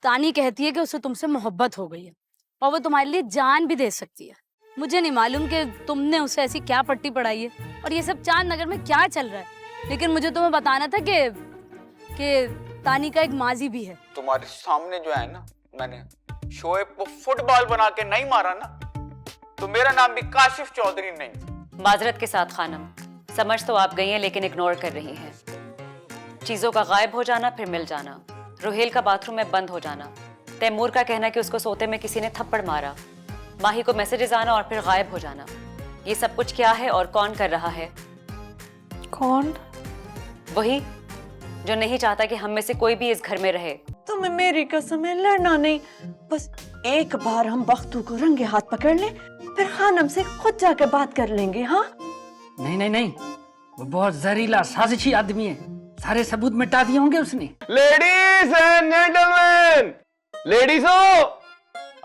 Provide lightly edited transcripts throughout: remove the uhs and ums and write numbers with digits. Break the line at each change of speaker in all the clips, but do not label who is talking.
तानी कहती है कि उसे तुमसे मोहब्बत हो गई है और वो तुम्हारे लिए जान भी दे सकती है। मुझे नहीं मालूम कि तुमने उसे ऐसी क्या पट्टी पढ़ाई है और ये सब चांद नगर में क्या चल रहा है, लेकिन मुझे तुम्हें बताना था कि तानी का एक माजी भी है।
तुम्हारे सामने जो है ना, मैंने शोएब को फुटबॉल बना के नहीं मारा ना, तो मेरा नाम भी काशिफ चौधरी नहीं।
माजरत के साथ खानम, समझ तो आप गई हैं लेकिन इग्नोर कर रही हैं। चीजों का गायब हो जाना फिर मिल जाना, रुहेल का बाथरूम में बंद हो जाना, तैमूर का कहना कि उसको सोते में किसी ने थप्पड़ मारा, माही को मैसेजेस आना और फिर गायब हो जाना। ये सब कुछ क्या है और कौन कर रहा है?
कौन?
वही जो नहीं चाहता कि हम में से कोई भी इस घर में रहे।
तुम्हें मेरी कसम है, लड़ना नहीं। बस एक बार हम बख्तू को रंगे हाथ पकड़ लें, फिर खानम से खुद जाकर बात कर लेंगे। हाँ
नहीं नहीं नहीं, वो बहुत जहरीला साजिशी आदमी है, सारे सबूत मिटा दिए होंगे उसने।
लेडीज एंड जेंटलमैन, लेडीजों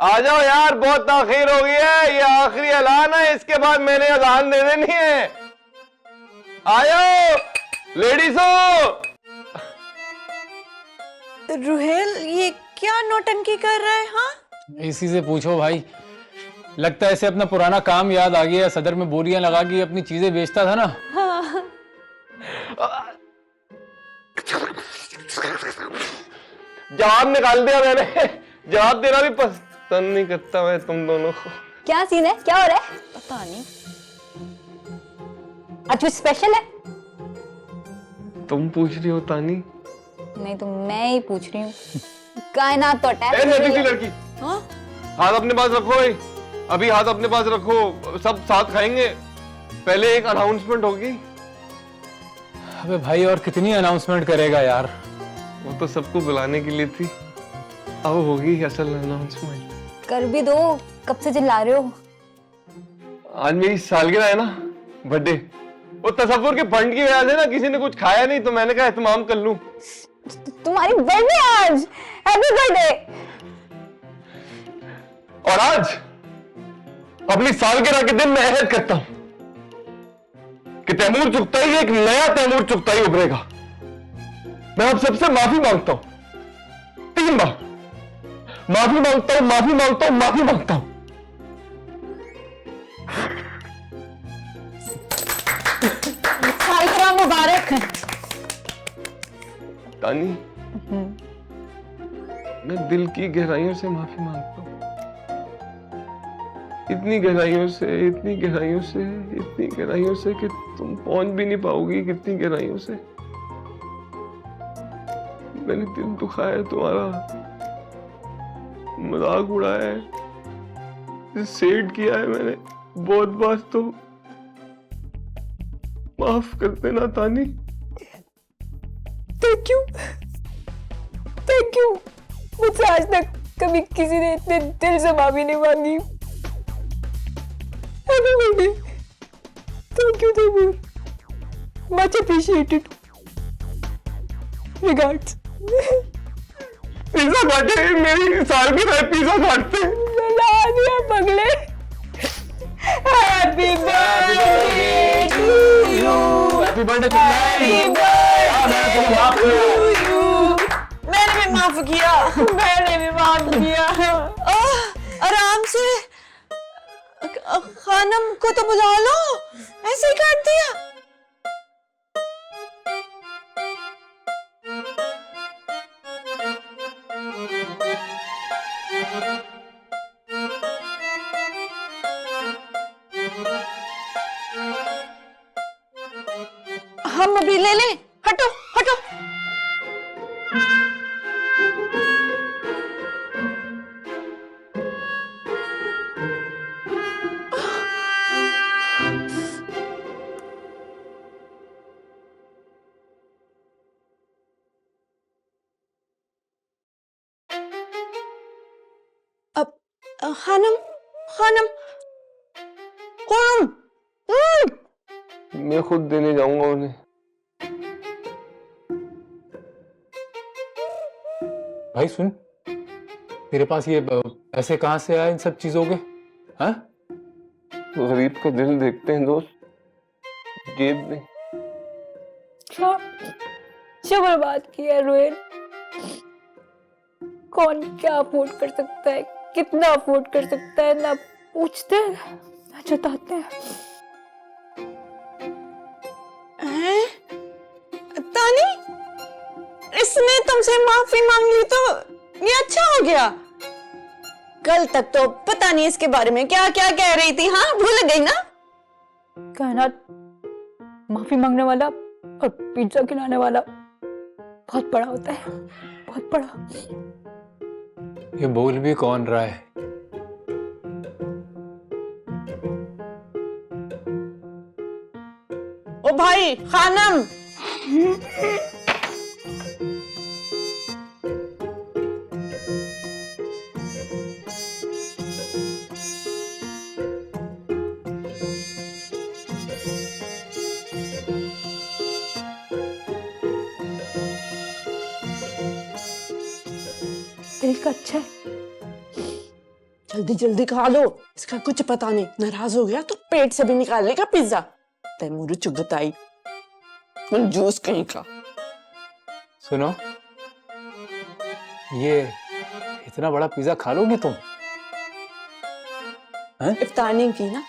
आ जाओ यार, बहुत ताखीर हो गई है। ये आखिरी ऐलान है, इसके बाद मैंने अजान दे देनी है। आ जाओ लेडीजों।
रुहेल ये क्या नौटंकी कर रहा है? हाँ
इसी से पूछो भाई, लगता है इसे अपना पुराना काम याद आ गया। सदर में बोरियां लगा के अपनी चीजें बेचता था ना।
हाँ।
जवाब निकाल दिया मैंने, जवाब देना भी पसंद नहीं करता मैं तुम दोनों को।
क्या सीन है, क्या हो रहा है?
पता नहीं।
आज कुछ स्पेशल है?
तुम पूछ रही हो तानी?
नहीं तो मैं ही पूछ रही हूँ। कायनात तो अटैक
लड़की, हाथ अपने पास रखो भाई, अभी हाथ अपने पास रखो, सब साथ खाएंगे। पहले एक अनाउंसमेंट होगी।
अबे भाई और कितनी अनाउंसमेंट करेगा यार?
वो तो सबको बुलाने के लिए थी, अब होगी असल अनाउंसमेंट।
कर भी दो, कब से चिल्ला रहे हो?
आज मेरी सालगिरह है ना, बर्थडे। वो तसव्वुर के फंड की वजह से ना किसी ने कुछ खाया नहीं, तो मैंने कहा एहतमाम कर लूं।
तुम्हारी बर्थडे आज, हैप्पी बर्थडे।
और आज अपनी सालगिरह के दिन मैं अहद करता हूं कि तैमूर चुगताई, एक नया तैमूर चुगताई उभरेगा। मैं आप सबसे माफी मांगता हूं, 3 बार माफी मांगता हूं, माफी मांगता हूं, माफी मांगता हूं।
सालगिरह मुबारक।
तानी, मैं दिल की गहराइयों से माफी मांगता हूं, इतनी गहराइयों से, इतनी गहराइयों से, इतनी गहराइयों से कि तुम पहुंच भी नहीं पाओगी। कितनी गहराइयों से मैंने दिल दुखाया, तुम्हारा मजाक उड़ाया है, सेड किया है मैंने बहुत बार। तो माफ कर देना तानी।
Thank you, thank you. मुझसे आज तक कभी किसी ने इतने दिल से माफी नहीं मांगी। Happy birthday. Thank you Taimur, much appreciated. Regards.
Pizza खाते, मेरी सालगिरह पिज्जा खाते।
मिला दिया पगले। Happy birthday to you,
happy birthday
happy birthday to you.
मैंने भी माफ किया, मैंने भी माफ किया। आराम से, खानम को तो बुला लो, ऐसे ही काट दिया। हम अभी ले लें, हटो हटो। अब खानम, खानम, खानम।
मैं खुद देने जाऊंगा उन्हें।
भाई सुन, तेरे पास ये पैसे कहां से आए इन सब चीजों के? हाँ,
गरीब का दिल देखते हैं दोस्त, जेब में।
क्या बर्बाद किया रोहित। कौन क्या अफोर्ड कर सकता है, कितना अफोर्ड कर सकता है, ना पूछते हैं ना जताते हैं।
तानी, इसने तुमसे माफी मांग ली तो ये अच्छा हो गया। कल तक तो पता नहीं इसके बारे में क्या क्या कह रही थी। हाँ, भूल गई ना।
कायनात माफी मांगने वाला और पिज्जा खिलाने वाला बहुत बड़ा होता है, बहुत बड़ा।
ये बोल भी कौन रहा है?
ओ भाई खानम,
दिल का अच्छा है।
जल्दी जल्दी खा लो, इसका कुछ पता नहीं। नाराज हो गया तो पेट से भी निकाल लेगा पिज्जा। तैमूर चुगताई जूस कहीं का।
सुनो, ये इतना बड़ा पिज्जा खा लोगी तुम?
इफ्तार नहीं की ना,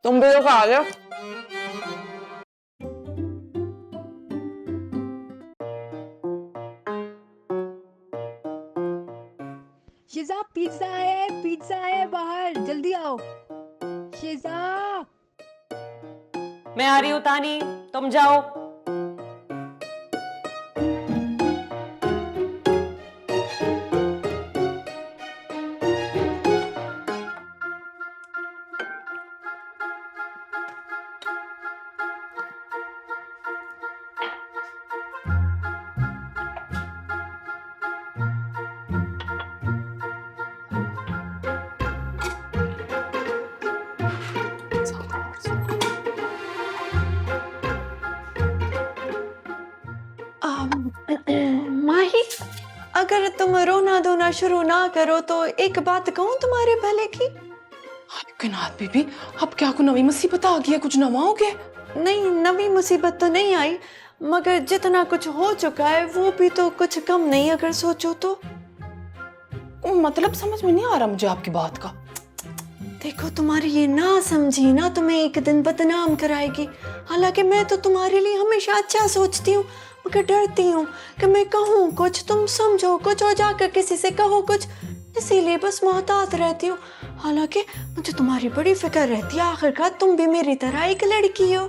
तुम भी तो खा लो।
शिजा पिज्जा है बाहर, जल्दी आओ। शिजा,
मैं आ रही हूँ तानी, तुम जाओ।
माही, अगर तुम रोना धोना शुरू ना करो तो एक बात कहूँ तुम्हारे भले की।
कनात बीबी, अब क्या को नवी मुसीबत आ गई है? कुछ नवा हो गया?
नहीं, नवी मुसीबत तो नहीं आई, मगर जितना कुछ हो चुका है वो भी तो कुछ कम नहीं अगर सोचो तो।
मतलब समझ में नहीं आ रहा मुझे आपकी बात का।
देखो, तुम्हारी ये ना समझी ना तुम्हें एक दिन बदनाम कराएगी। हालांकि मैं तो तुम्हारे लिए हमेशा अच्छा सोचती हूँ, मगर डरती हूँ कि मैं कहूँ कुछ, तुम समझो कुछ और जाकर किसी से कहो कुछ, इसीलिए बस मोहतात रहती हूँ। हालांकि मुझे तुम्हारी बड़ी फिक्र रहती है, आखिरकार तुम भी मेरी तरह एक लड़की हो।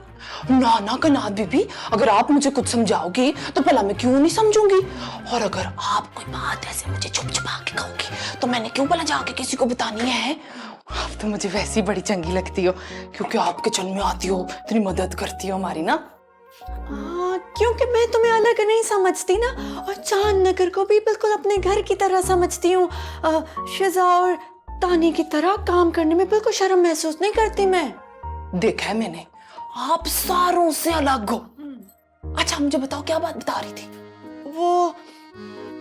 ना ना कनात बीबी, अगर आप मुझे कुछ समझाओगी तो भला मैं क्यों नहीं समझूंगी। और अगर आप कोई बात ऐसे मुझे छुप छुपा के कहोगी तो मैंने क्यों भला जाके किसी को बतानी है। आप तो मुझे वैसे ही बड़ी चंगी लगती हो, क्योंकि आप किचन में आती हो, इतनी मदद करती हो हमारी ना।
हाँ, क्योंकि मैं तुम्हें अलग नहीं समझती ना, और चांद नगर को भी बिल्कुल अपने घर की तरह समझती हूँ। शिजा और तानी की तरह काम करने में बिल्कुल शर्म महसूस नहीं करती मैं।
देखा है मैंने, आप सारों से अलग हो। अच्छा मुझे बताओ, क्या बात बता रही थी?
वो,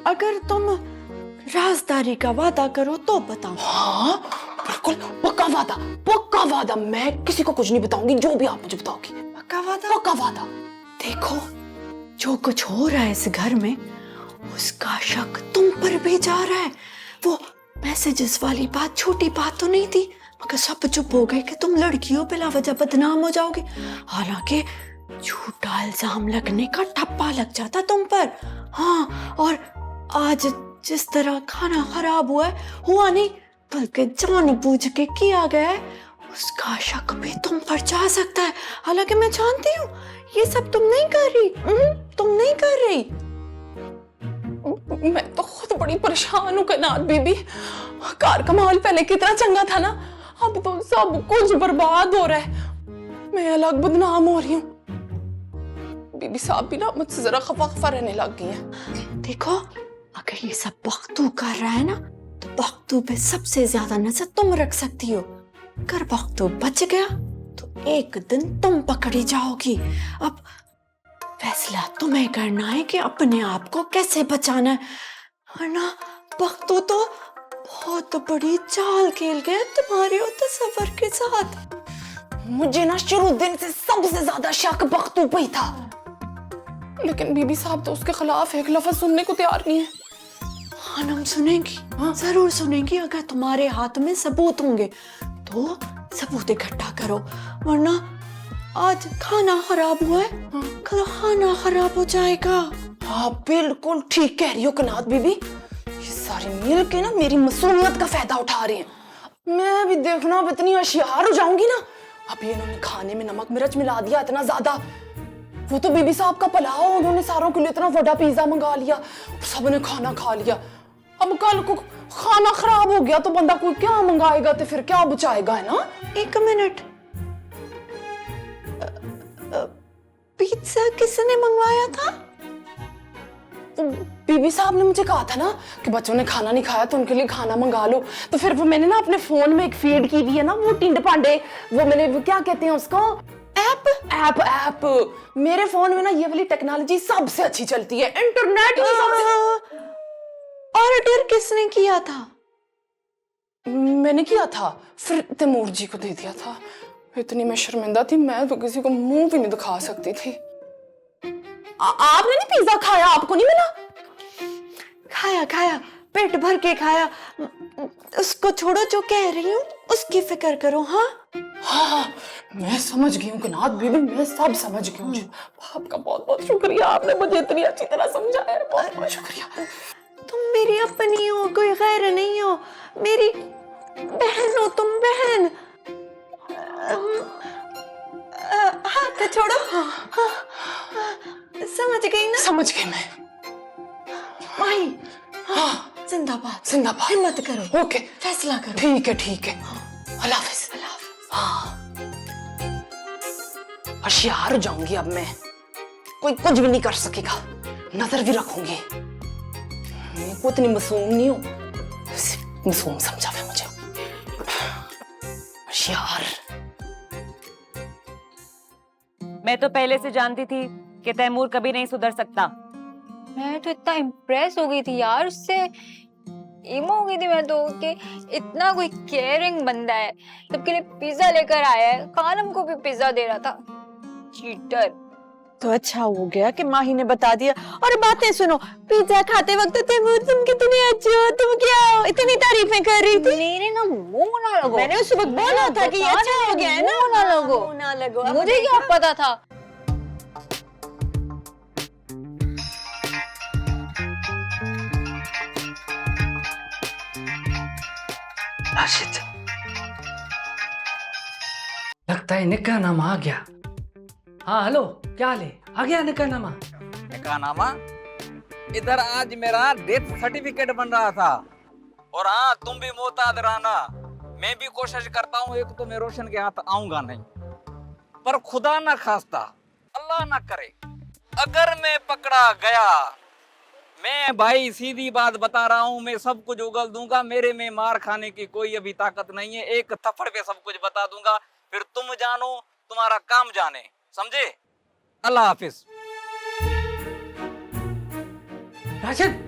अगर तुम राजदारी का वादा करो तो बताओ।
हाँ बिल्कुल, पक्का वादा, पक्का वादा। मैं किसी को कुछ नहीं बताऊंगी, जो भी आप मुझे बताओगी।
पक्का वादा?
पक्का वादा।
देखो, जो कुछ हो रहा है इस घर में, उसका शक तुम पर भी जा रहा है। वो मैसेजेस वाली बात छोटी बात तो नहीं थी, मगर सब चुप हो गए कि तुम लड़की हो, बिला वजह बदनाम हो जाओगे। हालांकि झूठा इल्जाम लगने का ठप्पा लग जाता तुम पर। हाँ, और आज जिस तरह खाना खराब हुआ नहीं, बल्कि जानबूझ के किया गया है, उसका शक भी तुम पर जा सकता है। हालांकि मैं जानती हूँ ये सब तुम नहीं कर रही। तुम नहीं कर रही।
मैं तो खुद बड़ी परेशान हूँ कनात बीबी। कार का माहौल पहले कितना चंगा था ना, अब तो सब कुछ बर्बाद हो रहा है। मैं अलग बदनाम हो रही हूँ। बीबी साहब भी ना मुझसे जरा खफा खफा रहने लग गई है।
देखो, अगर ये सब बख्तू कर रहा है ना, तो बख्तू पे सबसे ज्यादा नजर तुम रख सकती हो। अगर बख्तू बच गया तो एक दिन तुम पकड़ी जाओगी। अब फैसला तुम्हें करना है कि अपने आप को कैसे बचाना है, वरना बख्तू तो बहुत बड़ी चाल खेल गया तुम्हारे तस्वर के साथ।
मुझे ना शुरू दिन से सबसे ज्यादा शक बख्तू पे ही था, लेकिन बीबी साहब तो उसके खिलाफ एक लफ्ज सुनने को तैयार नहीं है।
खानम सुनेंगी, जरूर सुनेंगी। अगर तुम्हारे हाथ में सबूत होंगे तो सबूत इकट्ठा करो, वरना आज खाना खराब हुआ है, कल खाना खराब हो जाएगा।
आप बिल्कुल ठीक कह रही हो कनात बीबी। ये सारी मिल के ना मेरी मासूमियत का फायदा उठा रही हैं। मैं भी देखना अब इतनी होशियार हो जाऊंगी ना। अब ये इन्होंने खाने में नमक मिर्च मिला दिया इतना ज्यादा। वो तो बीबी साहब का भला हो, उन्होंने सारों के लिए इतना बड़ा पिज्जा मंगा लिया, सबने खाना खा लिया। अब कल को खाना खराब हो गया तो बंदा कोई क्या मंगाएगा, तो फिर क्या बचाएगा, है ना।
एक मिनट, पिज्जा किसने मंगवाया था?
तो बीबी साहब ने मुझे कहा था ना कि बच्चों ने खाना नहीं खाया तो उनके लिए खाना मंगा लो। तो फिर वो मैंने ना अपने फोन में एक फीड की हुई है ना, वो टिंड पांडे, वो मैंने वो क्या कहते हैं उसको, ऐप मेरे फोन में ना ये वाली टेक्नोलॉजी सबसे अच्छी चलती है, इंटरनेट की सबसे।
ऑर्डर किसने किया था?
मैंने किया था, फिर तैमूर जी को दे दिया था। इतनी मैं शर्मिंदा थी, मैं तो किसी को मुंह भी नहीं दिखा सकती थी। आपने नहीं पिज्जा खाया? आपको नहीं मिला?
खाया, पेट भर के खाया। उसको छोड़ो, जो कह रही हूँ उसकी फिक्र करो। हाँ,
मैं समझ गई हूँ कनात बीबी, मैं सब समझ गई हूँ। आपका बहुत बहुत शुक्रिया, आपने मुझे इतनी अच्छी तरह समझाया, बहुत बहुत शुक्रिया।
तुम मेरी अपनी हो, कोई गैर नहीं हो, मेरी बहन हो तुम, बहन। हाथ छोड़ो। समझ गई ना?
समझ गई मैं।
माही, जिंदाबाद,
जिंदाबाद।
हिम्मत करो,
ओके,
फैसला करो।
ठीक है। अल्लाह हाफिज। होशियार हो जाऊंगी अब मैं, कोई कुछ भी नहीं कर सकेगा, नजर भी रखूंगी। मैं को इतनी मासूम नहीं हूं, मासूम समझा है मुझे। होशियार।
मैं तो पहले से जानती थी कि तैमूर कभी नहीं सुधर सकता।
मैं तो इतना इम्प्रेस हो गई थी यार उससे, इमो हो गई थी मैं तो कि इतना कोई केयरिंग बंदा है, सबके लिए पिज्जा लेकर आया है, कानम को भी पिज्जा दे रहा था। चीटर।
तो अच्छा हो गया कि माही ने बता दिया। और बातें सुनो, पिज्जा खाते वक्त तैमूर तुम कितने अच्छे हो, तुम क्या हो, इतनी तारीफें कर रही थी।
मेरे ना मुंह ना लगो,
मैंने उस वक्त बोला था कि अच्छा हो गया है ना।
मुंह ना लगो,
मुंह ना लगो।
मुझे क्या पता था।
राशिद, लगता है निकाहनामा आ गया। हाँ हेलो, क्या हाल है? आ गया निकाहनामा?
निकाहनामा? इधर आज मेरा डेथ सर्टिफिकेट बन रहा था। और हाँ, तुम भी मोहतात रहना। मैं भी कोशिश करता हूँ, एक तो मैं रोशन के हाथ आऊंगा नहीं, पर खुदा ना खास्ता, अल्लाह ना करे, अगर मैं पकड़ा गया, मैं भाई सीधी बात बता रहा हूँ, मैं सब कुछ उगल दूंगा। मेरे में मार खाने की कोई अभी ताकत नहीं है, एक थप्पड़ पे सब कुछ बता दूंगा। फिर तुम जानो, तुम्हारा काम जाने, समझे? अल्लाह हाफिज।
राशिद,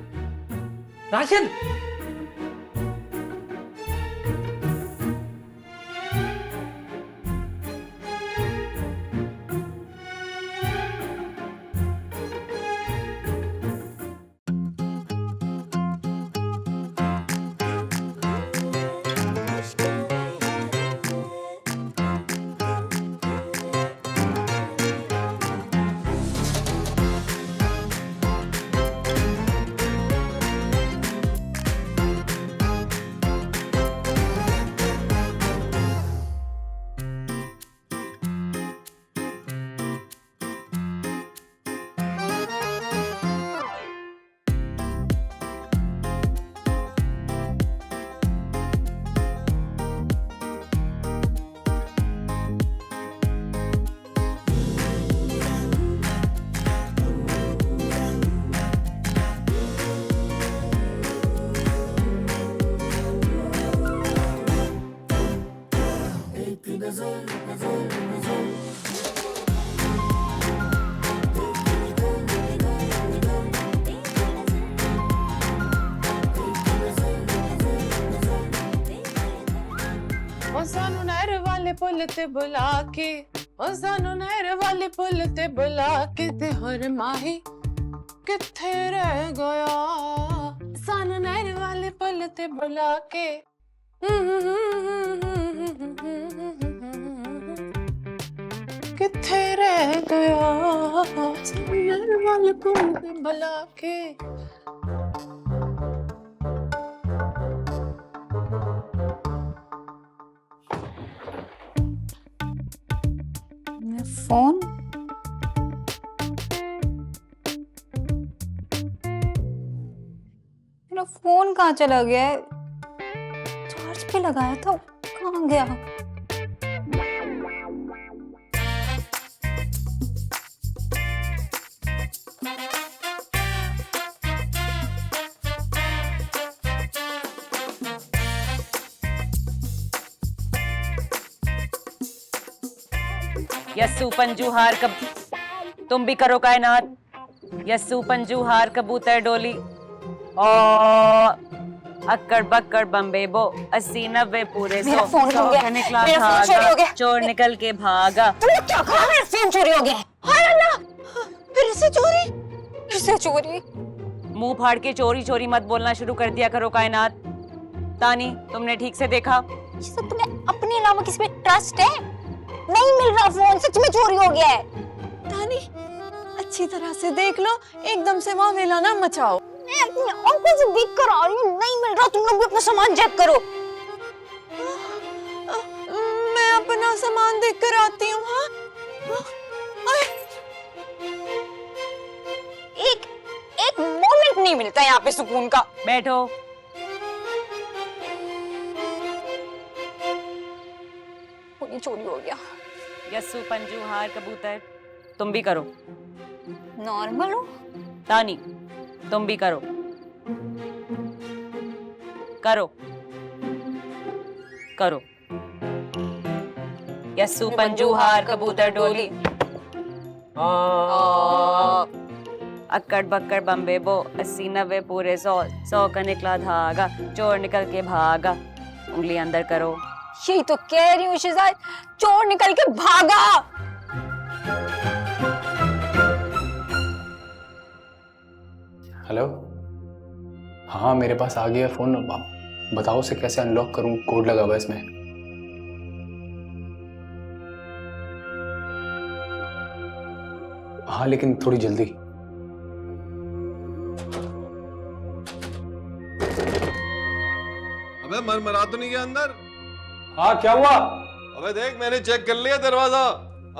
सानू नहर वाले पुल ते बुला के, ओ सानू नहर वाले पुल ते बुला के, ते हर माही किथे रह गया, सानू नहर वाले पुल ते बुला के किथे रह गया सानू नहर वाले पुल ते बुला के।
फोन मेरा फोन कहाँ चला गया है? चार्ज पे लगाया था, कहाँ गया?
यस्सू पंजू हार कब तुम भी करो कायनात। यस्सू पंजू हार कबूतर डोली ओ अक्कड़ बक्कड़ बम्बे बो 80-90 पूरे
मेरा
100
फोन खो गया।
निकला
मेरा फोन चोरी हो गया।
चोर निकल के भागा।
तूने क्या कहा? मेरा फोन चोरी हो गया। हाय अल्लाह, फिर से चोरी, फिर से चोरी।
मुंह फाड़ के चोरी चोरी मत बोलना शुरू कर दिया करो कायनात। तानी तुमने ठीक से देखा?
ये सब तुम्हें अपने अलावा किसी पे ट्रस्ट है? नहीं मिल रहा फोन, सच में चोरी हो गया है।
तानी अच्छी तरह से देख लो, एकदम से वहाँ वेला ना मचाओ।
मैं अपनी आंखों से देख कर आ रही हूँ, नहीं मिल रहा। तुम लोग भी अपना सामान चेक करो।
मैं अपना सामान देख कर आती हूँ। हाँ
एक मोमेंट नहीं मिलता यहाँ पे सुकून का।
बैठो।
फोन चोरी हो गया।
यस्सू पंजू हार कबूतर तुम भी करो।
नॉर्मल हो?
तानी तुम भी करो करो करो। यस्सू पंजू हार कबूतर डोली अक्कड़ बक्कड़ बम्बे बो 80-90 पूरे 100 का निकला धागा। चोर निकल के भागा। उंगली अंदर करो।
यही तो कह रही हूँ शहजाद, चोर निकल के भागा।
हेलो, हाँ मेरे पास आ गया फोन। बताओ उसे कैसे अनलॉक करूं, कोड लगा हुआ है इसमें। हाँ लेकिन थोड़ी जल्दी।
अबे मरमरा तो नहीं गया अंदर?
हाँ क्या हुआ?
अबे देख, मैंने चेक कर लिया दरवाजा,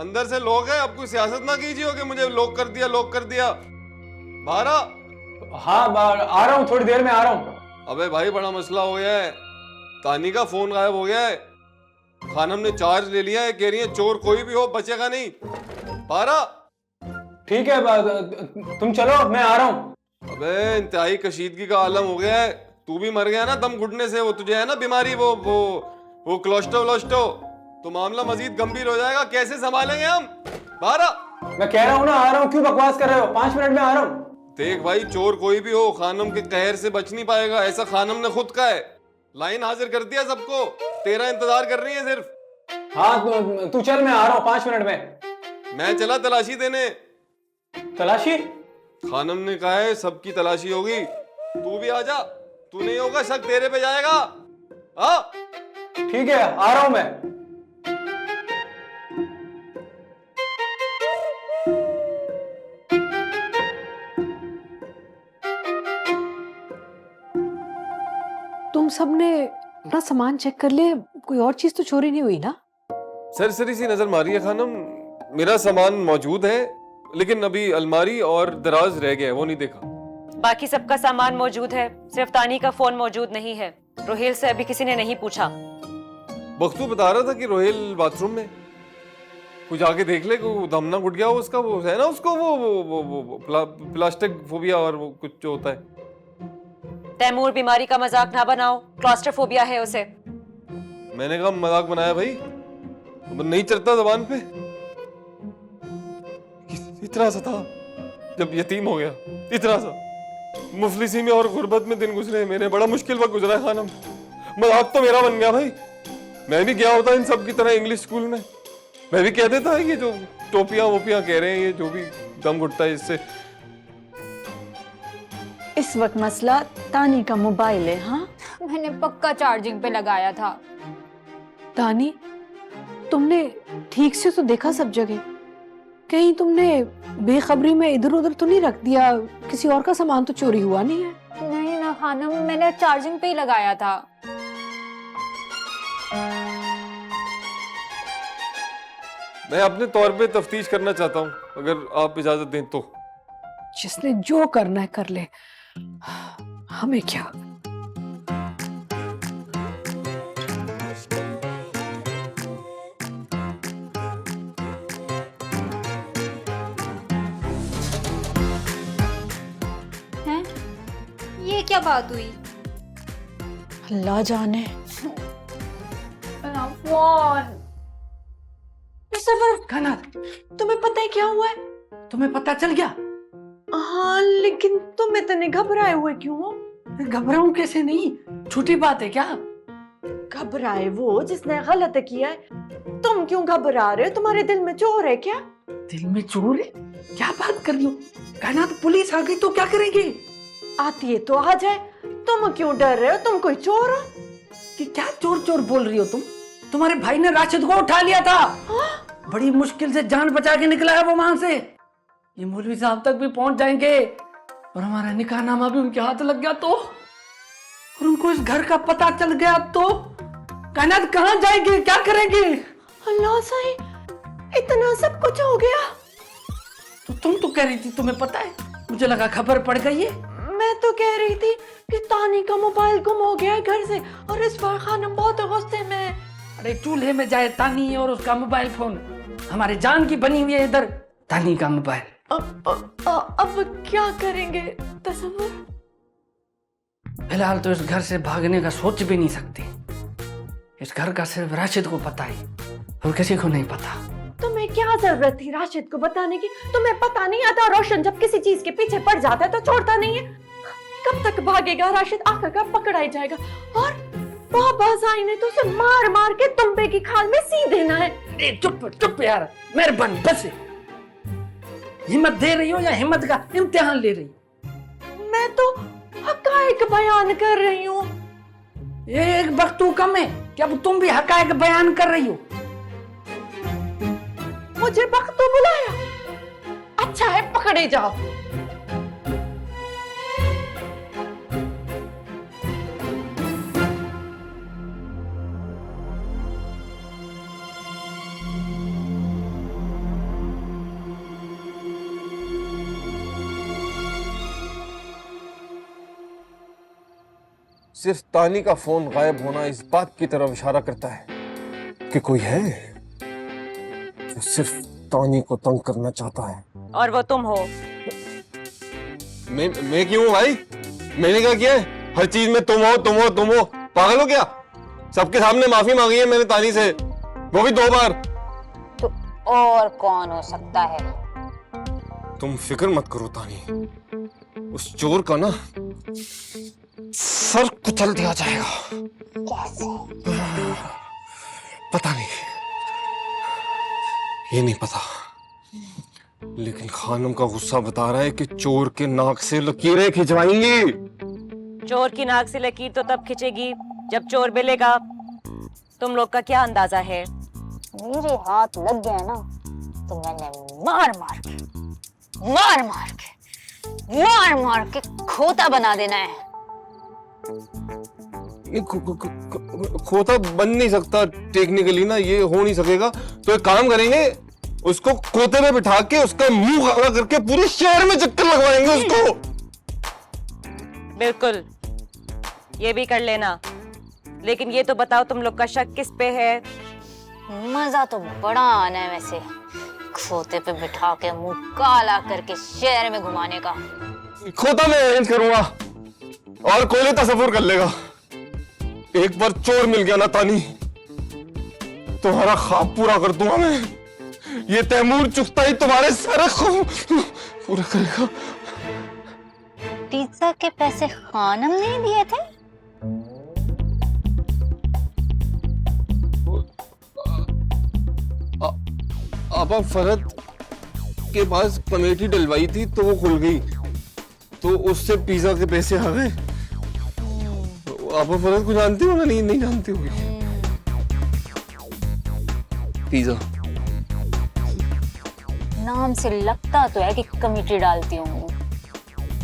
अंदर से लॉक है। अब कोई सियासत ना कीजिए कि मुझे लॉक कर दिया। बाहर आ।
हाँ आ रहा हूँ, थोड़ी देर में आ रहा हूँ।
अबे भाई बड़ा मसला हो गया है, तानी का फोन गायब हो गया है। खानम ने चार्ज ले लिया है, कह रही है चोर कोई भी हो बचेगा नहीं। बाहर आ।
ठीक है तुम चलो, मैं आ रहा हूँ।
अबे इंतहाई कशीदगी का आलम हो गया है। तू भी मर गया ना दम घुटने से, वो तुझे है ना बीमारी, वो क्लोस्टो, तो मामला मजीद गंभीर हो जाएगा। कैसे संभालेंगे हम? बाहर आ।
मैं कह रहा हूँ ना आ रहा हूँ, क्यों बकवास कर रहे हो? 5 मिनट में आ रहा हूँ।
देख भाई, चोर कोई भी हो खानम के कहर से बच नहीं पाएगा, ऐसा खानम ने खुद कहा है। लाइन हाजिर कर दिया सबको, तेरा इंतजार कर रही है सिर्फ।
हाँ तू चल, मैं आ रहा हूँ 5 मिनट में।
मैं चला तलाशी देने।
तलाशी?
खानम ने कहा है सबकी तलाशी होगी, तू भी आ जा। तू नहीं होगा शक तेरे पे जाएगा। हाँ
ठीक है, आ रहा हूँ मैं।
तुम सबने अपना सामान चेक कर लिया? कोई और चीज तो चोरी नहीं हुई ना?
सरसरी सी नजर मारी है खानम, मेरा सामान मौजूद है, लेकिन अभी अलमारी और दराज रह गया है, वो नहीं देखा।
बाकी सबका सामान मौजूद है, सिर्फ तानी का फोन मौजूद नहीं है। रोहेल से अभी किसी ने नहीं पूछा।
बख्तू बता रहा था कि रोहेल बाथरूम में, कुछ आके देख ले, को दमना घुट गया हो उसका, वो है ना उसको वो प्लास्टिक फोबिया और वो कुछ जो होता है।
तैमूर बीमारी का मजाक ना बनाओ, क्लॉस्ट्रोफोबिया है उसे।
मैंने कहा मजाक बनाया भाई, नहीं चढ़ता जबान पे। इतना सा था जब यतीम हो गया, इतना सा मुफलिसी में और गुर्बत में दिन गुजरे मेरे, बड़ा मुश्किल वक्त गुजरा है खानम। मजाक तो मेरा बन गया भाई। मैं भी गया होता इन सब की तरह इंग्लिश स्कूल में, मैं भी कह देता है कि जो टोपियां वोपियां कह रहे हैं, ये जो भी दम घुटता है इससे।
इस वक्त मसला तानी का मोबाइल है। हाँ
मैंने पक्का चार्जिंग पे लगाया था।
तानी, तुमने ठीक से तो देखा सब जगह, कहीं तुमने बेखबरी में इधर उधर तो नहीं रख दिया? किसी और का सामान तो चोरी हुआ नहीं है?
नहीं ना खानम, मैंने चार्जिंग पे ही लगाया था।
मैं अपने तौर पे तफ्तीश करना चाहता हूँ, अगर आप इजाजत दें तो।
जिसने जो करना है कर ले, हमें क्या।
हैं? ये क्या बात हुई?
अल्लाह जाने।
फोन
कानात, तुम्हें पता है क्या हुआ है?
तुम्हें पता चल गया?
हाँ, लेकिन तुम इतने घबराए हुए क्यों हो?
घबराऊं कैसे, नहीं छोटी बात है क्या?
घबराए वो जिसने गलत किया है। तुम क्यों घबरा रहे हो? तुम्हारे दिल में चोर है क्या?
दिल में चोर है? क्या बात कर रही हो? कानात, पुलिस आ गई तो क्या करेंगे?
आती है तो आ जाए, तुम क्यों डर रहे हो? तुम कोई चोर हो?
कि क्या चोर चोर बोल रही हो तुम? तुम्हारे भाई ने राशिद को उठा लिया था। बड़ी मुश्किल से जान बचा के निकला है वो वहां से। ये मौलवी साहब तक भी पहुंच जाएंगे और हमारा निकाहनामा भी उनके हाथ लग गया तो, और उनको इस घर का पता चल गया तो कायनात कहां जाएंगे, क्या करेंगे?
अल्लाह सही, इतना सब कुछ हो गया।
तो तुम तो कह रही थी तुम्हें पता है, मुझे लगा खबर पड़ गई है।
मैं तो कह रही थी कि तानी का मोबाइल गुम हो गया है घर से, और इस बार खानम बहुत गुस्से में है।
अरे चूल्हे में जाए तानी और उसका मोबाइल फोन, हमारे जान की बनी हुई है इधर तानी का मोबाइल।
अब क्या करेंगे? तसव्वुर।
फिलहाल तो इस घर से भागने का सोच भी नहीं सकते। इस घर का सिर्फ राशिद को पता है और किसी को नहीं पता।
तुम्हें क्या जरूरत थी राशिद को बताने की? तुम्हें पता नहीं आता रोशन जब किसी चीज के पीछे पड़ जाता है तो छोड़ता नहीं है? कब तक भागेगा राशिद? आखिरकार पकड़ा ही जाएगा। और बाबा साई ने तो उसे मार मार के तुम्बे की खाल में सी देना है।
चुप चुप यार, मेहरबानी बस। हिम्मत दे रही हो या हिम्मत का इम्तिहान ले रही हो?
मैं तो हकायक बयान कर रही हूँ।
एक वक्त तू कम है क्या? तुम भी हकायक बयान कर रही हो?
मुझे बख्तू बुलाया? अच्छा है, पकड़े जाओ।
सिर्फ तानी का फोन गायब होना इस बात की तरफ इशारा करता है कि कोई है जो सिर्फ तानी को तंग करना चाहता है।
और वो तुम हो।
मैं क्यों भाई? मैंने क्या किया है? हर चीज में तुम हो तुम हो तुम हो। पागल हो क्या? सबके सामने माफी मांगी है मैंने तानी से, वो भी 2 बार।
तो और कौन हो सकता है?
तुम फिक्र मत करो तानी, उस चोर का ना सर कुचल दिया जाएगा। पता नहीं, ये नहीं पता, लेकिन खानम का गुस्सा बता रहा है कि चोर के नाक से लकीरें खिंचवाएंगी।
चोर की नाक से लकीर तो तब खिंचेगी जब चोर मिलेगा। तुम लोग का क्या अंदाजा है?
मेरे हाथ लग गया ना तो मैंने मार मार के खोता बना देना है।
ये खोता बन नहीं सकता टेक्निकली ना, ये हो नहीं सकेगा। तो एक काम करेंगे, उसको खोते में बिठा के उसका मुंह काला करके पूरे शहर में चक्कर लगवाएंगे उसको।
बिल्कुल, ये भी कर लेना, लेकिन ये तो बताओ तुम लोग का शक किस पे है?
मजा तो बड़ा आना है वैसे, खोते पे बिठा के मुंह काला करके शहर में घुमाने का।
खोता मैं अरेंज करूंगा और कोयले तसव्वुर कर लेगा। एक बार चोर मिल गया ना तानी, तुम्हारा ख्वाब पूरा कर दूंगा मैं। ये तैमूर चुगताई तुम्हारे सारे ख्वाब पूरा करेगा।
पिज्जा के पैसे खानम नहीं दिए थे?
आपा फरद के पास कमेटी डलवाई थी तो वो खुल गई, तो उससे पिज्जा के पैसे आ गए। आप फरहत को जानती हो ना? नहीं जानती होगी। पिज्जा
नाम से लगता तो है कि कमिटी डालती हूँ।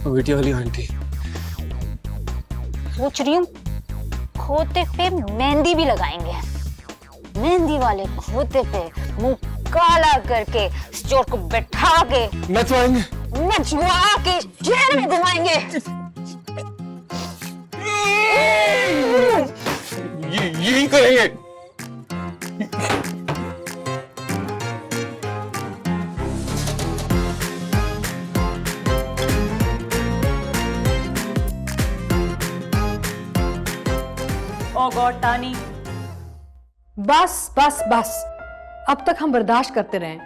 बेटी वाली आंटी।
सोच रही हूँ खोते पे मेहंदी भी लगाएंगे। मेहंदी वाले खोते पे मुंह काला करके स्टोर को बैठा के
नचवाएंगे।
नचवा के जेल में घुमाएंगे।
यही करेंगे।
ओ गॉड तानी,
बस बस बस, अब तक हम बर्दाश्त करते रहे,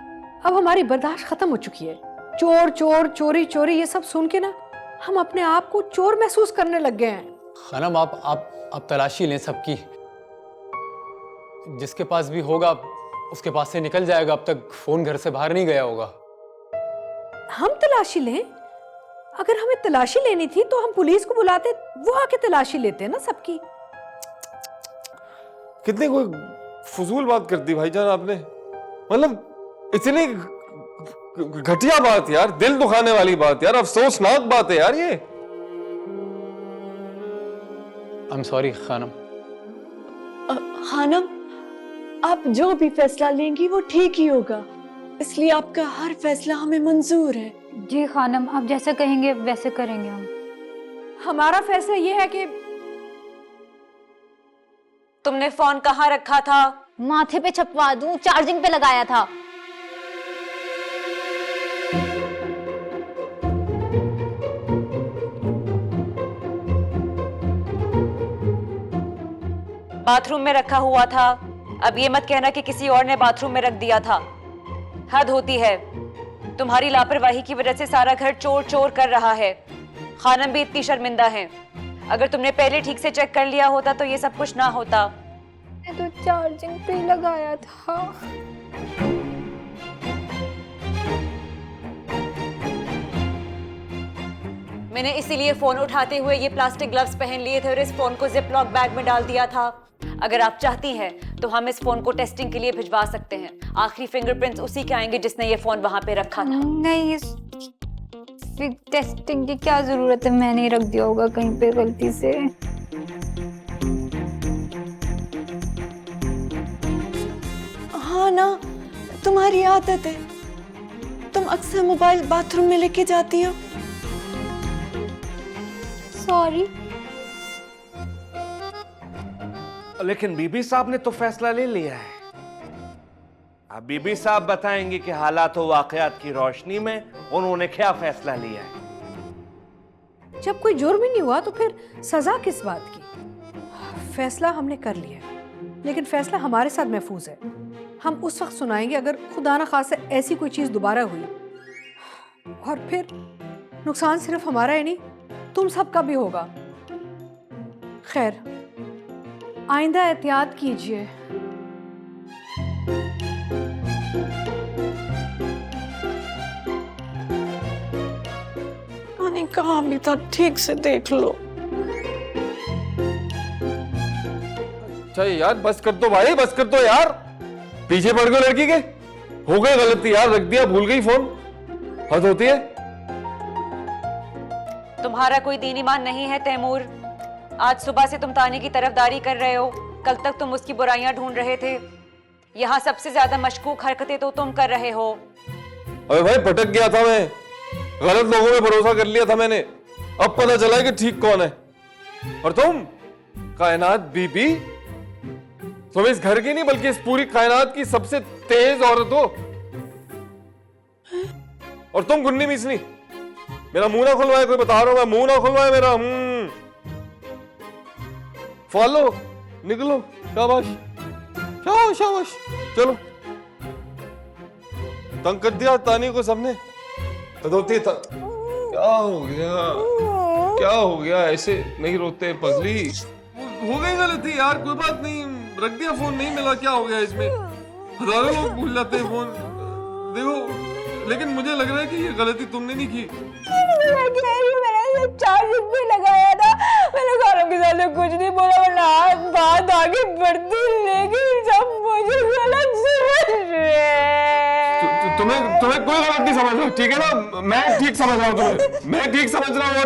अब हमारी बर्दाश्त खत्म हो चुकी है। चोर चोर चोरी चोरी ये सब सुन के ना हम अपने आप को चोर महसूस करने लग गए हैं।
खानम आप तलाशी लें सबकी, जिसके पास भी होगा उसके पास से निकल जाएगा। अब तक फोन घर से बाहर नहीं गया होगा।
हम तलाशी लें? अगर हमें तलाशी लेनी थी तो हम पुलिस को बुलाते, वो आके तलाशी लेते ना सबकी।
कितनी कोई फजूल बात कर दी भाईजान आपने। मतलब इतनी घटिया बात यार, दिल दुखाने वाली बात यार, अफसोसनाक बात है यार ये।
I am sorry Khanam.
Khanam, आप जो भी फैसला लेंगी वो ठीक ही होगा, इसलिए आपका हर फैसला हमें मंजूर है।
जी खानम, आप जैसे कहेंगे वैसे करेंगे हम।
हमारा फैसला ये है कि
तुमने फोन कहाँ रखा था?
माथे पे छपवा दूं, चार्जिंग पे लगाया था।
बाथरूम में रखा हुआ था। अब ये मत कहना कि किसी और ने बाथरूम में रख दिया था। हद होती है। तुम्हारी लापरवाही की वजह से सारा घर चोर चोर कर रहा है। खानम भी इतनी शर्मिंदा है। अगर तुमने पहले ठीक से चेक कर लिया होता तो ये सब कुछ ना होता।
मैं तो चार्जिंग पे ही लगाया था।
मैंने इसीलिए फोन उठाते हुए ये प्लास्टिक ग्लव्स पहन लिए थे और इस फोन को जिप लॉक बैग में डाल दिया था। अगर आप चाहती हैं तो हम इस फोन को टेस्टिंग के लिए भिजवा सकते हैं। आखिरी फिंगरप्रिंट्स उसी के आएंगे जिसने ये फोन वहां पे रखा था।
नहीं, टेस्टिंग की क्या जरूरत है? मैंने ही रख दिया होगा कहीं पे गलती से।
हाँ ना, तुम्हारी आदत है, तुम अक्सर मोबाइल बाथरूम में लेके जाती हो।
सॉरी।
लेकिन बीबी साहब ने तो फैसला ले लिया है। अब बीबी साहब बताएंगे कि हालात व वाकयात की रोशनी में उन्होंने क्या फैसला लिया है।
जब कोई जुर्म ही नहीं हुआ तो फिर सजा किस बात की? फैसला हमने कर लिया है, लेकिन फैसला हमारे साथ महफूज है। हम उस वक्त सुनाएंगे अगर खुदा न खास्ता ऐसी कोई चीज दोबारा हुई, और फिर नुकसान सिर्फ हमारा ही नहीं, तुम सबका भी होगा। खैर, आइंदा एहतियात कीजिए। मैंने कहा भी था ठीक से देख लो।
अच्छा यार बस कर दो भाई, बस कर दो यार। पीछे पड़ गए लड़की के, हो गई गलती यार, रख दिया, भूल गई फोन। हद होती है।
तुम्हारा कोई दीन ईमान नहीं है तैमूर। आज सुबह से तुम तानी की तरफदारी कर रहे हो। कल तक तुम उसकी बुराइयां ढूंढ रहे थे। यहाँ सबसे ज्यादा मशकूक हरकतें तो तुम कर रहे हो।
अरे भाई भटक गया था मैं, गलत लोगों में भरोसा कर लिया था मैंने। अब पता चला कि ठीक कौन है। और तुम कायनात बीबी, तुम इस घर की नहीं बल्कि इस पूरी कायनात की सबसे तेज औरत हो। और तुम गुन्नी मिसनी, मेरा मुंह ना खुलवाए, कोई बता रहा हूं मैं, मुंह ना खुलवाए मेरा। फॉलो, निकलो, शाबाश शाबाश शाबाश। चलो, तंग कर दिया तानी को सबने। रोती था, क्या हो गया, क्या हो गया? ऐसे नहीं रोते पगली। हो गई गलती यार, कोई बात नहीं, रख दिया फोन, नहीं मिला, क्या हो गया इसमें? हजारों लोग भूल जाते हैं फोन, देखो। लेकिन मुझे लग रहा है कि ये गलती तुमने नहीं की।
मैंने चार्ज भी लगाया था। मैंने खानम के साथ कुछ नहीं बोला वरना बात आगे बढ़ती, लेकिन सब मुझे गलत समझ रहे हैं।
तुम्हें कोई गलत नहीं समझ रहा, ठीक है ना? मैं ठीक समझ रहा हूँ तुम्हें, मैं ठीक समझ रहा हूँ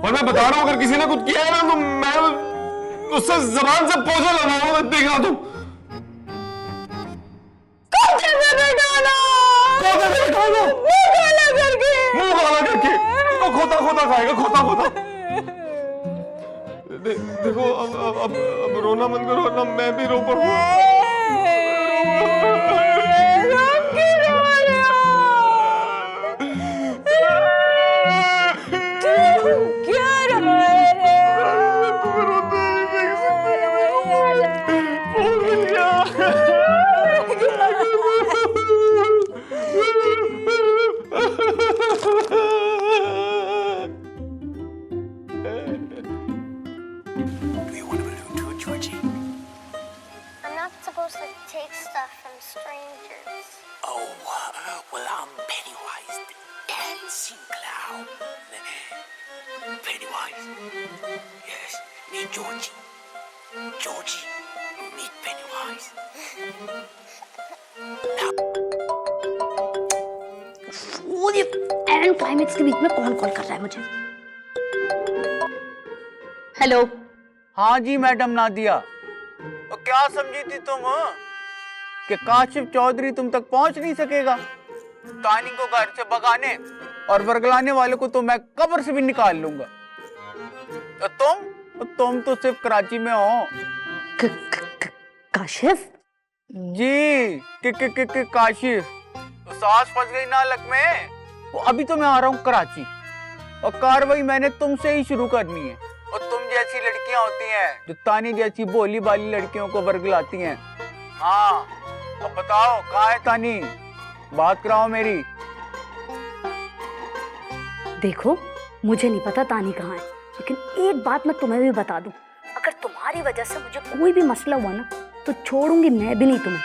और मैं बता रहा हूँ अगर किसी ने कुछ किया है ना तो मैं उससे जबान से पोछा लगाऊंगा, देखना तुम। मुंह काला करके तो खोता खोता खाएगा, खोता खोता। देखो अब रोना मत करो वरना मैं भी रो पड़ूंगा।
I'm not supposed to take stuff from strangers.
Oh, well, I'm Pennywise, the dancing clown. Pennywise. Yes, meet Georgie. Georgie, meet Pennywise.
वो ये एंड क्लाइमेक्स के बीच में कौन कॉल कर रहा है मुझे? हेलो।
हाँ जी मैडम नादिया। तो क्या समझी थी तुम कि काशिफ चौधरी तुम तक पहुंच नहीं सकेगा? तानी को घर से भगाने और वर्गलाने वाले को तो मैं कब्र से भी निकाल लूंगा। तो तुम तो सिर्फ कराची में हो।
काशिफ?
जी काशिफ। तो सांस फंस गई नालक में। वो अभी तो मैं आ रहा हूँ कराची और कार्रवाई मैंने तुमसे ही शुरू करनी है। और तुम जैसी लड़कियां होती हैं जो तानी जैसी भोली भाली लड़कियों को वर्गलाती हैं। हाँ, अब बताओ कहाँ है तानी? बात कराओ मेरी।
देखो मुझे नहीं पता तानी कहाँ है, लेकिन एक बात मैं तुम्हें भी बता दूं, अगर तुम्हारी वजह से मुझे कोई भी मसला हुआ ना तो छोड़ूंगी मैं भी नहीं तुम्हें।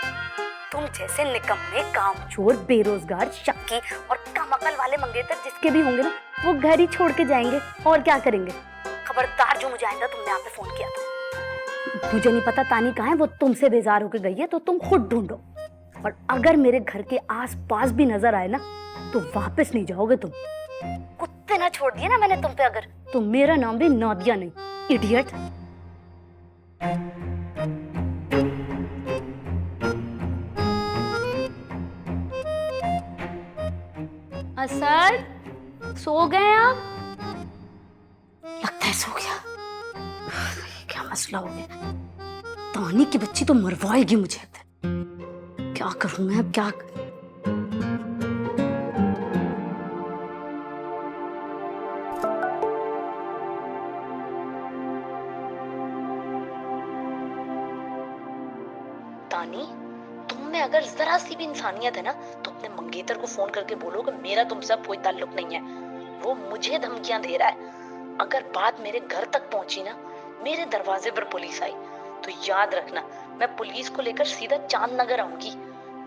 तुम जैसे निकम्मे, कामचोर, बेरोजगार, शक्की और कमअकल वाले मंगेतर जिसके भी होंगे ना वो घर ही छोड़ के जाएंगे और क्या करेंगे। खबरदार जो मुझे आएगा तुमने यहाँ पे फोन किया था। मुझे नहीं पता तानी कहाँ है, वो तुमसे बेजार होके गई है तो तुम खुद ढूंढो। और अगर मेरे घर के आस पास भी नजर आए ना तो वापस नहीं जाओगे तुम। कुत्ते ना छोड़ दिए ना मैंने तुम पे अगर, तो मेरा नाम भी नादिया नहीं, इडियट। असद सो गए आप? लगता है सो गया। क्या मसला हो गया? तानी की बच्ची तो मरवाएगी मुझे। क्या करूं मैं अब, क्या
तानी, तुम में अगर जरा सी भी इंसानियत है ना तो अपने मंगेतर को फोन करके बोलो कि मेरा तुमसे अब कोई ताल्लुक नहीं है। वो मुझे धमकियां दे रहा है। अगर बात मेरे घर तक पहुंची ना, मेरे दरवाजे पर पुलिस आई तो याद रखना मैं पुलिस को लेकर सीधा चांदनगर आऊंगी।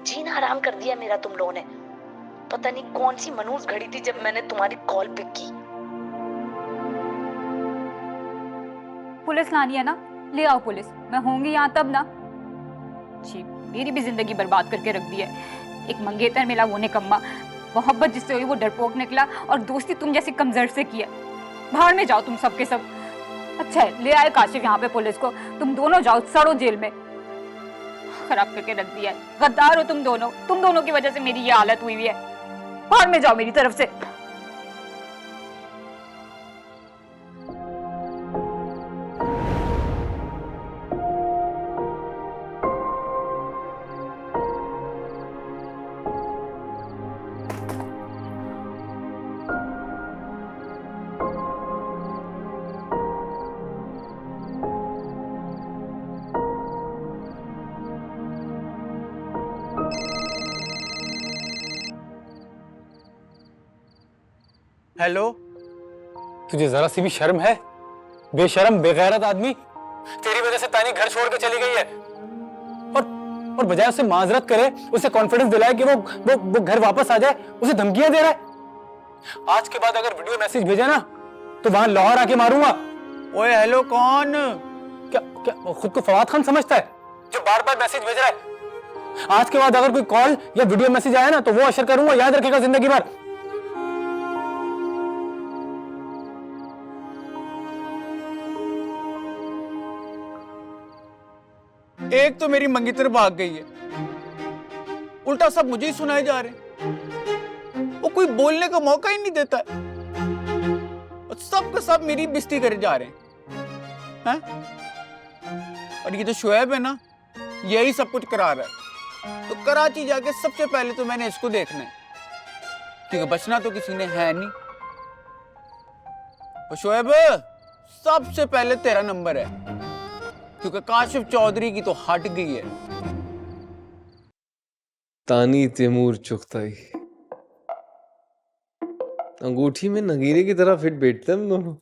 जीना हराम कर दिया मेरा तुम लोगों ने। पता नहीं कौन सी मनूस घड़ी थी जब मैंने तुम्हारी कॉल पिक की।
पुलिस लानी है ना, ले आओ पुलिस। मैं होंगी यहाँ तब ना। जी, मेरी भी जिंदगी बर्बाद करके रख दी है। एक मंगेतर मिला वो निकम्मा, मोहब्बत जिससे हुई वो डरपोक निकला और दोस्ती तुम जैसी कमजोर से किया। बाहर में जाओ तुम सबके सब। अच्छा है ले आए काशिफ यहाँ पे पुलिस को। तुम दोनों जाओ सड़ो जेल में। खराब करके रख दिया है। गद्दार हो तुम दोनों की वजह से मेरी ये हालत हुई है। बाहर में जाओ मेरी तरफ से।
हेलो,
तुझे जरा सी भी शर्म है? बेशर्म बेगैरत आदमी, तेरी वजह से तानी घर छोड़ के चली गई है और बजाय उसे माजरत करे, उसे कॉन्फिडेंस दिलाए कि वो घर वापस आ जाए, उसे धमकियां दे रहा है। आज के बाद अगर वीडियो मैसेज भेजा ना तो वहां लाहौर आके मारूंगा।
ओए हेलो कौन?
क्या क्या खुद को फवाद खान समझता है जो बार बार मैसेज भेज रहा है? आज के बाद अगर कोई कॉल या वीडियो मैसेज आया ना तो वो अशर करूंगा, याद रखेगा जिंदगी भर।
एक तो मेरी मंगेतर भाग गई है, उल्टा सब मुझे ही सुनाए जा रहे हैं। वो कोई बोलने का मौका ही नहीं देता है। और सब के सब मेरी बेइज्जती करे जा रहे हैं। और ये जो शुएब है ना, यही सब कुछ करा रहा है। तो कराची जाके सबसे पहले तो मैंने इसको देखना है, क्योंकि बचना तो किसी ने है नहीं। और शुएब, सबसे पहले तेरा नंबर है, क्योंकि काशिफ चौधरी की तो हट गई है।
तानी तैमूर चुगताई, अंगूठी में नगीरे की तरह फिट बैठते हम दोनों।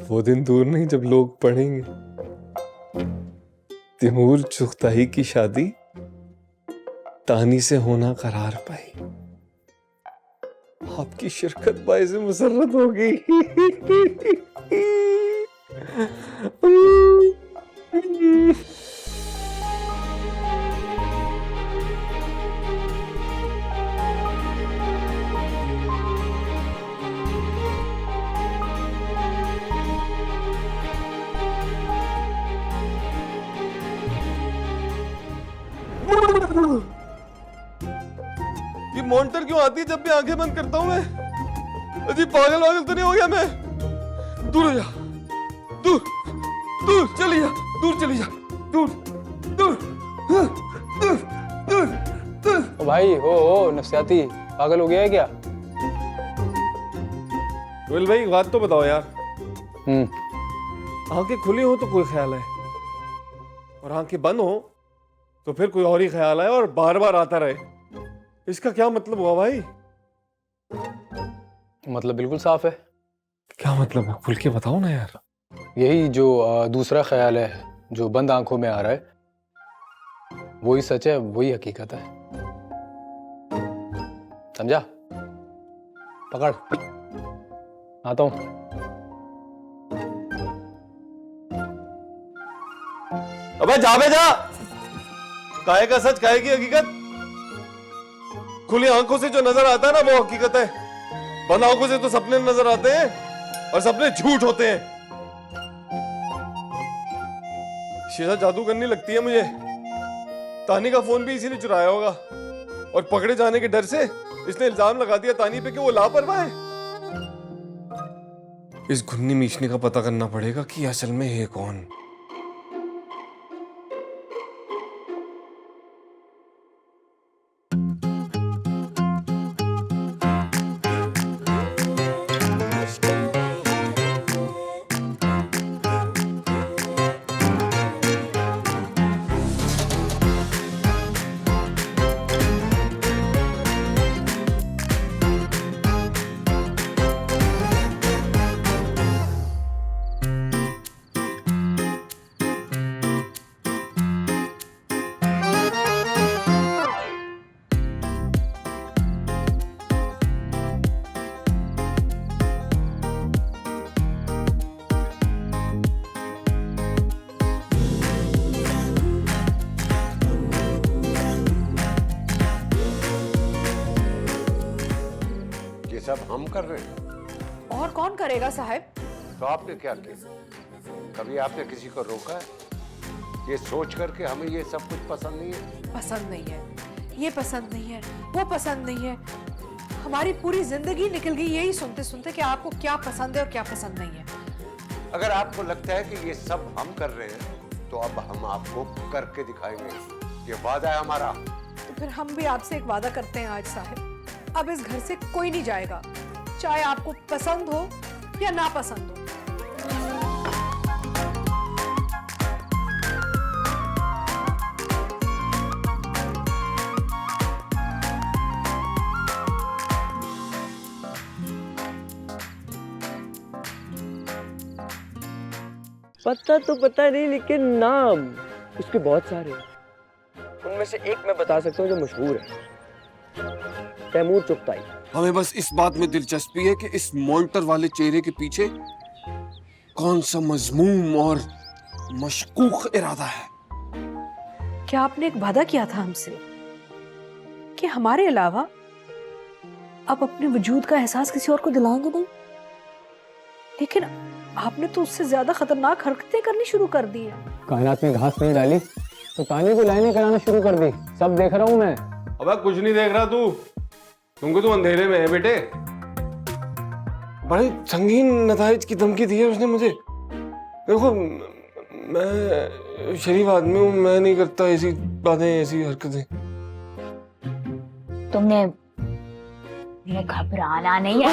वो दिन दूर नहीं जब लोग पढ़ेंगे तैमूर चुगताई की शादी तानी से होना करार पाई। आपकी शिरकत बाइज़ मुसर्रत होगी। ये मॉनिटर क्यों आती है जब भी आंखें बंद करता हूं मैं? अजी पागल वागल तो नहीं हो गया मैं? दूर हो जा, दूर दूर चली जा, दूर चली जा, दूर दूर दूर दूर दूर।
ओ भाई हो नफसियाती पागल हो गया है क्या?
रोहिल भाई बात तो बताओ यार।
हम्म।
आंखें खुली हो तो कोई ख्याल है, और आंखें बंद हो तो फिर कोई और ही ख्याल है, और बार बार आता रहे। इसका क्या मतलब हुआ भाई?
मतलब बिल्कुल साफ है।
क्या मतलब है? खुल के बताओ ना यार।
यही जो दूसरा ख्याल है जो बंद आंखों में आ रहा है, वही सच है, वही हकीकत है। समझा? पकड़, आता हूं।
अबे जा बे जा, काहे का सच काहे की हकीकत। खुली आंखों से जो नजर आता है ना वो हकीकत है, बंद आंखों से तो सपने नजर आते हैं, और सपने झूठ होते हैं। शीशा जादू करने लगती है मुझे। तानी का फोन भी इसी ने चुराया होगा, और पकड़े जाने के डर से इसने इल्जाम लगा दिया तानी पे कि वो लापरवाह है। इस घुन्नी मीचनी का पता करना पड़ेगा कि असल में है कौन।
सब हम कर रहे हैं।
और कौन करेगा साहब?
तो आपने क्या किया? कभी आपने किसी को रोका है? ये सोच कर के हमें ये सब कुछ पसंद नहीं है।
पसंद नहीं है, ये पसंद नहीं है, वो पसंद नहीं है। हमारी पूरी जिंदगी निकल गई यही सुनते सुनते कि आपको क्या पसंद है और क्या पसंद नहीं है।
अगर आपको लगता है कि ये सब हम कर रहे हैं तो अब हम आपको करके दिखाएंगे। ये वादा है हमारा।
तो फिर हम भी आपसे एक वादा करते हैं आज साहब, अब इस घर से कोई नहीं जाएगा, चाहे आपको पसंद हो या ना पसंद हो।
पता तो पता नहीं, लेकिन नाम उसके बहुत सारे हैं। उनमें से एक मैं बता सकता हूँ जो मशहूर है। तैमूर चुगताई।
हमें बस इस बात में दिलचस्पी है कि इस मॉनिटर वाले चेहरे के पीछे कौन सा मजमूम और मशकूक इरादा है।
क्या आपने एक वादा किया था हमसे कि हमारे अलावा आप अपने वजूद का एहसास किसी और को दिलाएंगे नहीं, लेकिन आपने तो उससे ज्यादा खतरनाक हरकतें करनी शुरू कर दी है।
कायनात में घास नहीं डाली तो तानी को लाइनें कराना शुरू कर दी। सब देख रहा हूँ मैं।
अबे कुछ नहीं देख रहा तू, तुमको तो अंधेरे में है बेटे। बड़े संगीन नताइज की धमकी दी है उसने मुझे। देखो मैं शरीफ आदमी हूँ, मैं नहीं करता ऐसी बातें ऐसी हरकतें।
तुमने घबराना नहीं है।